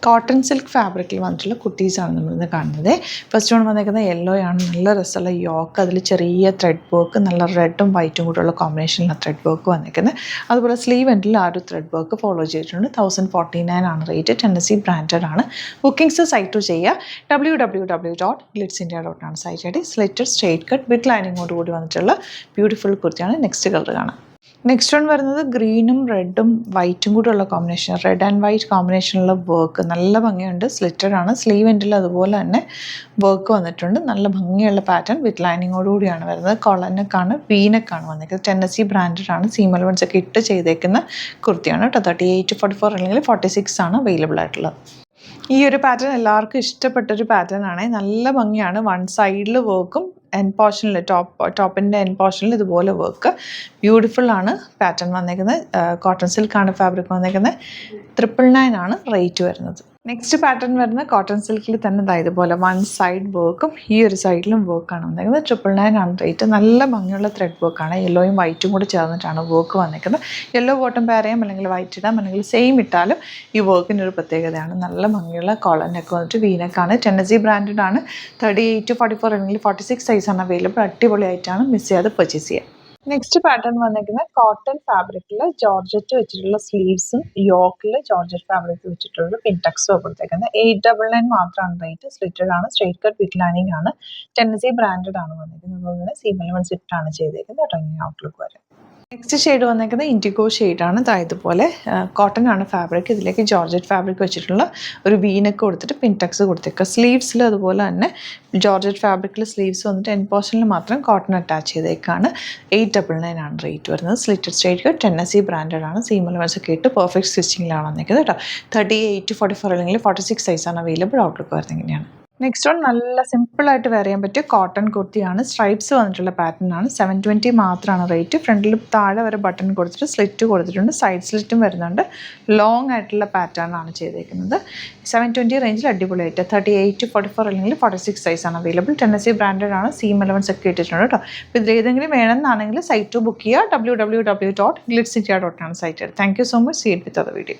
Cotton silk ഫാബ്രിക്കിൽ വന്നിട്ടുള്ള കുട്ടീസാണ് നമ്മളിന്ന് കാണുന്നത്. ഫസ്റ്റ് വൺ വന്നേക്കുന്നത് യെല്ലോ ആണ്. നല്ല രസമുള്ള യോക്ക്, അതിൽ ചെറിയ ത്രെഡ് വർക്ക്, നല്ല റെഡും വൈറ്റും കൂടെയുള്ള കോമ്പിനേഷനിലാണ് ത്രെഡ് വർക്ക് വന്നിരിക്കുന്നത്. അതുപോലെ സ്ലീവ് എൻഡിൽ ആ ഒരു ത്രെഡ് വർക്ക് ഫോളോ ചെയ്തിട്ടുണ്ട്. 1049 ആണ് റേറ്റ്. ടെന്നസി ബ്രാൻഡഡ് ആണ്. ബുക്കിംഗ്സ് സൈറ്റ് ടു ചെയ്യുക www.glitzindia.com ആണ് സൈറ്റ് ഐ ഡി. സ്ലിറ്റഡ് സ്ട്രേറ്റ് കട്ട് വിത്ത് ലൈനിങ്ങോട് കൂടി വന്നിട്ടുള്ള ബ്യൂട്ടിഫുൾ കുർത്തിയാണ്. നെക്സ്റ്റ് കളർ കാണാം. നെക്സ്റ്റ് വൺ വരുന്നത് ഗ്രീനും റെഡും വൈറ്റും കൂടെ ഉള്ള കോമ്പിനേഷൻ, റെഡ് ആൻഡ് വൈറ്റ് കോമ്പിനേഷനുള്ള വർക്ക് നല്ല ഭംഗിയുണ്ട്. സ്ലിറ്റഡ് ആണ്. സ്ലീവ് എൻഡിൽ അതുപോലെ തന്നെ വർക്ക് വന്നിട്ടുണ്ട്. നല്ല ഭംഗിയുള്ള പാറ്റേൺ വിത്ത് ലൈനിങ്ങോടുകൂടിയാണ് വരുന്നത്. കൊളനക്കാണ്, വീനക്കാണ് വന്നിരിക്കുന്നത്. ടെന്നസി ബ്രാൻഡഡ് ആണ്. സീം എലമെൻറ്റ്സ് ഒക്കെ ഇട്ട് ചെയ്തേക്കുന്ന കുർത്തിയാണ് കേട്ടോ. 38-44 അല്ലെങ്കിൽ 46 ആണ് അവൈലബിൾ ആയിട്ടുള്ളത്. ഈ ഒരു പാറ്റേൺ എല്ലാവർക്കും ഇഷ്ടപ്പെട്ടൊരു പാറ്റേൺ ആണ്. നല്ല ഭംഗിയാണ്. വൺ സൈഡിൽ വർക്കും എൻഡ് പോർഷനിൽ ടോപ്പിൻ്റെ എൻഡ് പോർഷനിൽ ഇതുപോലെ വർക്ക് ബ്യൂട്ടിഫുൾ ആണ്. പാറ്റേൺ വന്നേക്കുന്നത് കോട്ടൺ സിൽക്കാണ് ഫാബ്രിക് വന്നേക്കുന്നത്. 999 ആണ് റേറ്റ് വരുന്നത്. നെക്സ്റ്റ് പാറ്റേൺ വരുന്നത് കോട്ടൺ സിൽക്കിൽ തന്നെ ഇതുപോലെ വൺ സൈഡ് വർക്കും ഈ ഒരു സൈഡിലും വർക്കാണ് വന്നേക്കുന്നത്. 999 ആണ് റേറ്റ്. നല്ല ഭംഗിയുള്ള ത്രെഡ് വർക്കാണ്. യെല്ലോയും വൈറ്റും കൂടെ ചേർന്നിട്ടാണ് വർക്ക് വന്നേക്കുന്നത്. യെല്ലോ ബോട്ടം പെയർ ചെയ്യാം, അല്ലെങ്കിൽ വൈറ്റ് ഇടാം, അല്ലെങ്കിൽ സെയിം ഇട്ടാലും ഈ വർക്കിനൊരു പ്രത്യേകതയാണ്. നല്ല ഭംഗിയുള്ള കോളനൊക്കെ വന്നിട്ട് വീനക്കാണ്. ടെന്നസി ബ്രാൻഡഡ് ആണ്. 38-44 അല്ലെങ്കിൽ 46 സൈസാണ് അവൈലബിൾ. അടിപൊളിയായിട്ടാണ്, മിസ് ചെയ്യാതെ പർച്ചേസ് ചെയ്യുക. നെക്സ്റ്റ് പാറ്റേൺ വന്നിരിക്കുന്നത് കോട്ടൺ ഫാബ്രിക്കിൽ ജോർജറ്റ് വെച്ചിട്ടുള്ള സ്ലീവ്സും യോക്കിൽ ജോർജറ്റ് ഫാബ്രിക് വെച്ചിട്ടുള്ള പിൻടക്സും കൊടുത്തേക്കുന്നത്. 899 മാത്രമാണ് റേറ്റ്. സ്ലിറ്റഡ് ആണ്. സ്ട്രേറ്റ് കട്ട് വിത്ത് ലൈനിങ് ആണ്. ടെന്നസി ബ്രാൻഡഡ് ആണ് വന്നിരിക്കുന്നത്. അതുപോലെ തന്നെ സീം എലമെന്റ്സ് ഇട്ടാണ് ചെയ്തേക്കുന്നത്. കേട്ടോ, ഇങ്ങനെ ഔട്ട്ലുക്ക് വരെ. നെക്സ്റ്റ് ഷെയ്ഡ് വന്നേക്കുന്നത് ഇൻഡിഗോ ഷെയ്ഡാണ്. ഇതുപോലെ കോട്ടൺ ആണ് ഫാബ്രിക്. ഇതിലേക്ക് ജോർജറ്റ് ഫാബ്രിക് വെച്ചിട്ടുള്ള ഒരു വീനൊക്കെ കൊടുത്തിട്ട് പിൻടക്സ് കൊടുത്തേക്കുക. സ്ലീവ്സിൽ അതുപോലെ തന്നെ ജോർജറ്റ് ഫാബ്രിക്കിൽ സ്ലീവ്സ് വന്നിട്ട് എൻ പോർഷനിൽ മാത്രം കോട്ടൺ അറ്റാച്ച് ചെയ്തേക്കാണ്. 899 ആണ് റേറ്റ് വരുന്നത്. സ്ലിറ്റഡ് സ്ട്രേറ്റ് ടെന്നസി ബ്രാൻഡഡ് ആണ്. സീം എലമെന്റ്സ് ഒക്കെ ഇട്ട് പെർഫെക്റ്റ് സ്റ്റിച്ചിങ്ങിലാണ് വന്നേക്കുന്നത് കേട്ടോ. 38-44 അല്ലെങ്കിൽ 46 സൈസാണ് അവൈലബിൾ. ഔട്ട്ലുക്ക് വരുന്നത് ഇങ്ങനെയാണ്. നെക്സ്റ്റ് വൺ നല്ല സിമ്പിളായിട്ട് വെയർ ചെയ്യാൻ പറ്റിയ കോട്ടൺ കുർത്തിയാണ്. സ്ട്രൈപ്സ് വന്നിട്ടുള്ള പാറ്റേൺ ആണ്. 720 മാത്രമാണ് റേറ്റ്. ഫ്രണ്ടിൽ താഴെ വരെ ബട്ടൺ കൊടുത്തിട്ട് സ്ലിറ്റ് കൊടുത്തിട്ടുണ്ട്. സൈഡ് സ്ലിറ്റും വരുന്നുണ്ട്. ലോങ് ആയിട്ടുള്ള പാറ്റേൺ ആണ് ചെയ്തേക്കുന്നത്. 720 റേഞ്ചിൽ അടിപൊളിയായിട്ട്. 38-44 അല്ലെങ്കിൽ 46 സൈസാണ് അവൈലബിൾ. ടെന്നസി ബ്രാൻഡഡ് ആണ്. സീം എലമെന്റ്സ് ഒക്കെ ഇട്ടിട്ടുണ്ട് കേട്ടോ. അപ്പോൾ ഇതിൽ ഏതെങ്കിലും വേണമെന്നാണെങ്കിൽ സൈറ്റ് ബുക്ക് ചെയ്യുക www.glitzindia.com ആണ് site. Thank you so much. See it with other video.